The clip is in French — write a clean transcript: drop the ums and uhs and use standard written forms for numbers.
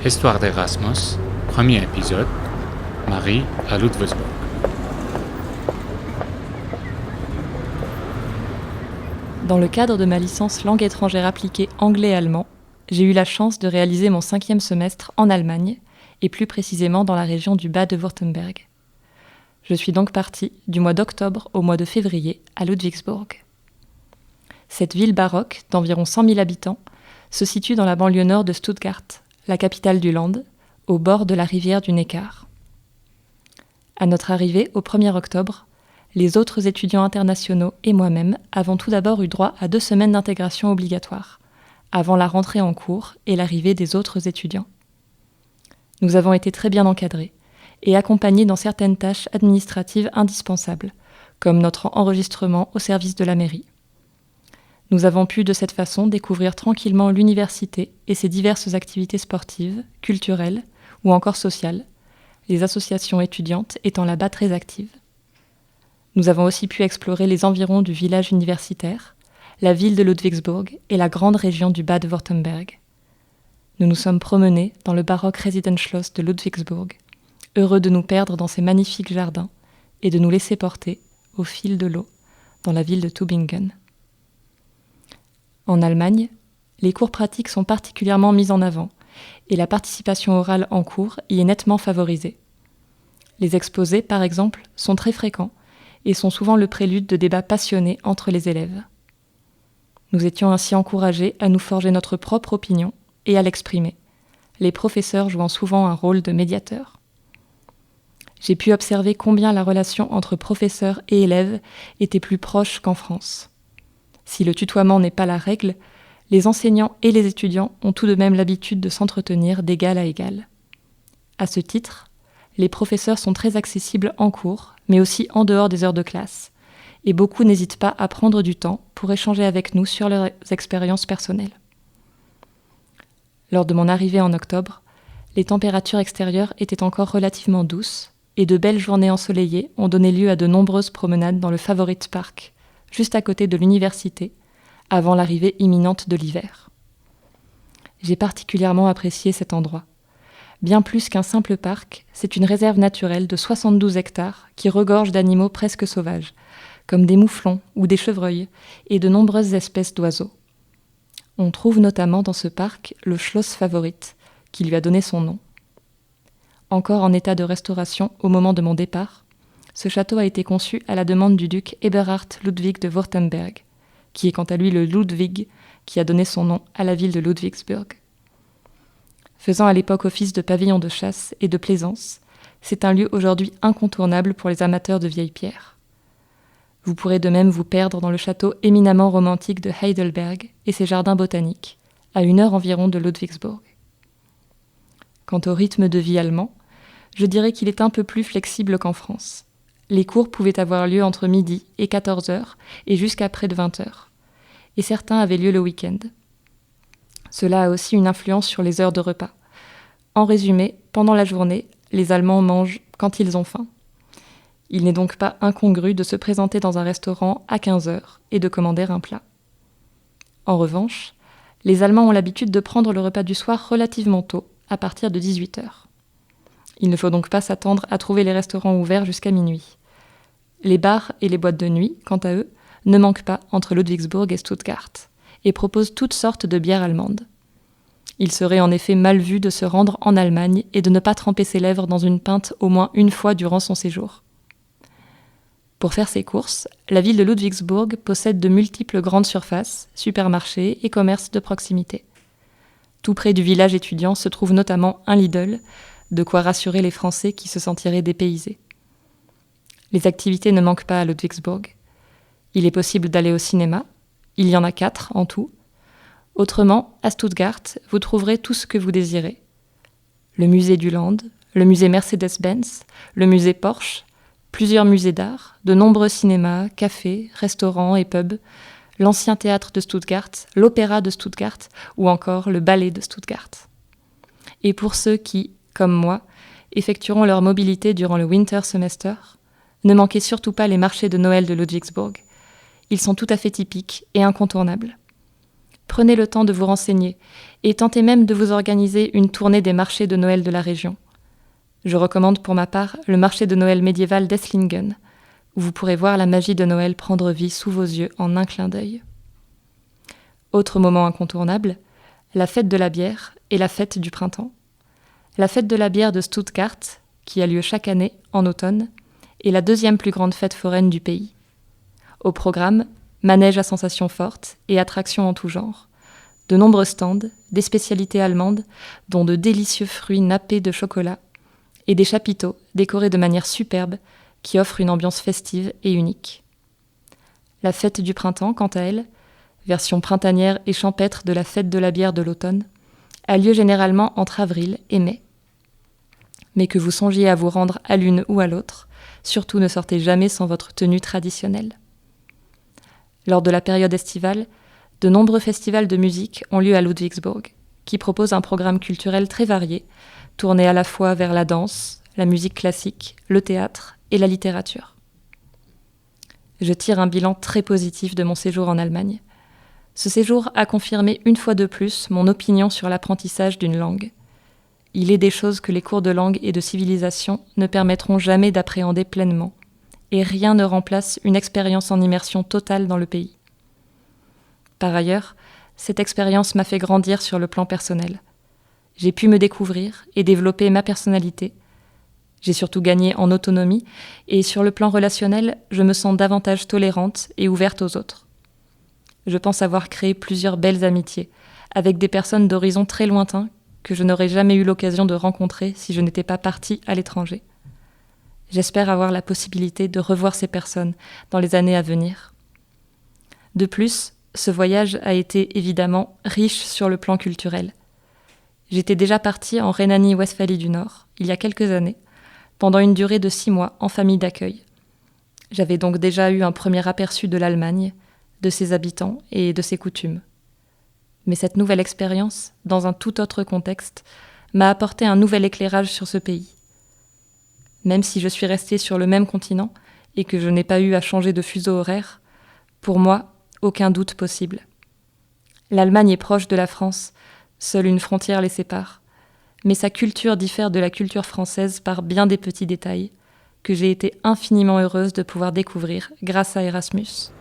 Histoire d'Erasmus, premier épisode, Marie à Ludwigsburg. Dans le cadre de ma licence langue étrangère appliquée anglais-allemand, j'ai eu la chance de réaliser mon 5e semestre en Allemagne, et plus précisément dans la région du Bade-Wurtemberg. Je suis donc partie du mois d'octobre au mois de février à Ludwigsburg. Cette ville baroque d'environ 100 000 habitants se situe dans la banlieue nord de Stuttgart, la capitale du Land, au bord de la rivière du Neckar. À notre arrivée au 1er octobre, les autres étudiants internationaux et moi-même avons tout d'abord eu droit à 2 semaines d'intégration obligatoire, avant la rentrée en cours et l'arrivée des autres étudiants. Nous avons été très bien encadrés et accompagnés dans certaines tâches administratives indispensables, comme notre enregistrement au service de la mairie. Nous avons pu de cette façon découvrir tranquillement l'université et ses diverses activités sportives, culturelles ou encore sociales, les associations étudiantes étant là-bas très actives. Nous avons aussi pu explorer les environs du village universitaire, la ville de Ludwigsburg et la grande région du Bade-Wurtemberg. Nous nous sommes promenés dans le baroque Residenzschloss de Ludwigsburg, heureux de nous perdre dans ces magnifiques jardins et de nous laisser porter, au fil de l'eau, dans la ville de Tübingen. En Allemagne, les cours pratiques sont particulièrement mis en avant et la participation orale en cours y est nettement favorisée. Les exposés, par exemple, sont très fréquents et sont souvent le prélude de débats passionnés entre les élèves. Nous étions ainsi encouragés à nous forger notre propre opinion et à l'exprimer, les professeurs jouant souvent un rôle de médiateur. J'ai pu observer combien la relation entre professeurs et élèves était plus proche qu'en France. Si le tutoiement n'est pas la règle, les enseignants et les étudiants ont tout de même l'habitude de s'entretenir d'égal à égal. À ce titre, les professeurs sont très accessibles en cours, mais aussi en dehors des heures de classe, et beaucoup n'hésitent pas à prendre du temps pour échanger avec nous sur leurs expériences personnelles. Lors de mon arrivée en octobre, les températures extérieures étaient encore relativement douces, et de belles journées ensoleillées ont donné lieu à de nombreuses promenades dans le Favorite Park, juste à côté de l'université, avant l'arrivée imminente de l'hiver. J'ai particulièrement apprécié cet endroit. Bien plus qu'un simple parc, c'est une réserve naturelle de 72 hectares qui regorge d'animaux presque sauvages, comme des mouflons ou des chevreuils, et de nombreuses espèces d'oiseaux. On trouve notamment dans ce parc le Schloss Favorite, qui lui a donné son nom. Encore en état de restauration au moment de mon départ, ce château a été conçu à la demande du duc Eberhard Ludwig de Wurtemberg, qui est quant à lui le Ludwig qui a donné son nom à la ville de Ludwigsburg. Faisant à l'époque office de pavillon de chasse et de plaisance, c'est un lieu aujourd'hui incontournable pour les amateurs de vieilles pierres. Vous pourrez de même vous perdre dans le château éminemment romantique de Heidelberg et ses jardins botaniques, à 1 heure environ de Ludwigsburg. Quant au rythme de vie allemand, je dirais qu'il est un peu plus flexible qu'en France. Les cours pouvaient avoir lieu entre midi et 14 heures et jusqu'à près de 20 heures. Et certains avaient lieu le week-end. Cela a aussi une influence sur les heures de repas. En résumé, pendant la journée, les Allemands mangent quand ils ont faim. Il n'est donc pas incongru de se présenter dans un restaurant à 15 heures et de commander un plat. En revanche, les Allemands ont l'habitude de prendre le repas du soir relativement tôt, à partir de 18 heures. Il ne faut donc pas s'attendre à trouver les restaurants ouverts jusqu'à minuit. Les bars et les boîtes de nuit, quant à eux, ne manquent pas entre Ludwigsburg et Stuttgart, et proposent toutes sortes de bières allemandes. Il serait en effet mal vu de se rendre en Allemagne et de ne pas tremper ses lèvres dans une pinte au moins une fois durant son séjour. Pour faire ses courses, la ville de Ludwigsburg possède de multiples grandes surfaces, supermarchés et commerces de proximité. Tout près du village étudiant se trouve notamment un Lidl, de quoi rassurer les Français qui se sentiraient dépaysés. Les activités ne manquent pas à Ludwigsburg. Il est possible d'aller au cinéma, il y en a 4 en tout. Autrement, à Stuttgart, vous trouverez tout ce que vous désirez. Le musée du Land, le musée Mercedes-Benz, le musée Porsche, plusieurs musées d'art, de nombreux cinémas, cafés, restaurants et pubs, l'ancien théâtre de Stuttgart, l'opéra de Stuttgart ou encore le ballet de Stuttgart. Et pour ceux qui, comme moi, effectueront leur mobilité durant le Winter Semester, ne manquez surtout pas les marchés de Noël de Ludwigsburg. Ils sont tout à fait typiques et incontournables. prenez le temps de vous renseigner et tentez même de vous organiser une tournée des marchés de Noël de la région. Je recommande pour ma part le marché de Noël médiéval d'Esslingen, où vous pourrez voir la magie de Noël prendre vie sous vos yeux en un clin d'œil. Autre moment incontournable, la fête de la bière et la fête du printemps. La fête de la bière de Stuttgart, qui a lieu chaque année en automne, est la deuxième plus grande fête foraine du pays. Au programme, manège à sensations fortes et attractions en tout genre. De nombreux stands, des spécialités allemandes, dont de délicieux fruits nappés de chocolat, et des chapiteaux décorés de manière superbe qui offrent une ambiance festive et unique. La fête du printemps, quant à elle, version printanière et champêtre de la fête de la bière de l'automne, a lieu généralement entre avril et mai. Mais que vous songiez à vous rendre à l'une ou à l'autre, surtout ne sortez jamais sans votre tenue traditionnelle. Lors de la période estivale, de nombreux festivals de musique ont lieu à Ludwigsburg, qui proposent un programme culturel très varié, tourné à la fois vers la danse, la musique classique, le théâtre et la littérature. Je tire un bilan très positif de mon séjour en Allemagne. Ce séjour a confirmé une fois de plus mon opinion sur l'apprentissage d'une langue. Il est des choses que les cours de langue et de civilisation ne permettront jamais d'appréhender pleinement, et rien ne remplace une expérience en immersion totale dans le pays. Par ailleurs, cette expérience m'a fait grandir sur le plan personnel. J'ai pu me découvrir et développer ma personnalité. J'ai surtout gagné en autonomie, et sur le plan relationnel, je me sens davantage tolérante et ouverte aux autres. Je pense avoir créé plusieurs belles amitiés, avec des personnes d'horizons très lointains que je n'aurais jamais eu l'occasion de rencontrer si je n'étais pas partie à l'étranger. J'espère avoir la possibilité de revoir ces personnes dans les années à venir. De plus, ce voyage a été évidemment riche sur le plan culturel. J'étais déjà partie en Rhénanie-Westphalie du Nord, il y a quelques années, pendant une durée de 6 mois en famille d'accueil. J'avais donc déjà eu un premier aperçu de l'Allemagne, de ses habitants et de ses coutumes. Mais cette nouvelle expérience, dans un tout autre contexte, m'a apporté un nouvel éclairage sur ce pays. Même si je suis restée sur le même continent et que je n'ai pas eu à changer de fuseau horaire, pour moi, aucun doute possible. L'Allemagne est proche de la France, seule une frontière les sépare, mais sa culture diffère de la culture française par bien des petits détails que j'ai été infiniment heureuse de pouvoir découvrir grâce à Erasmus.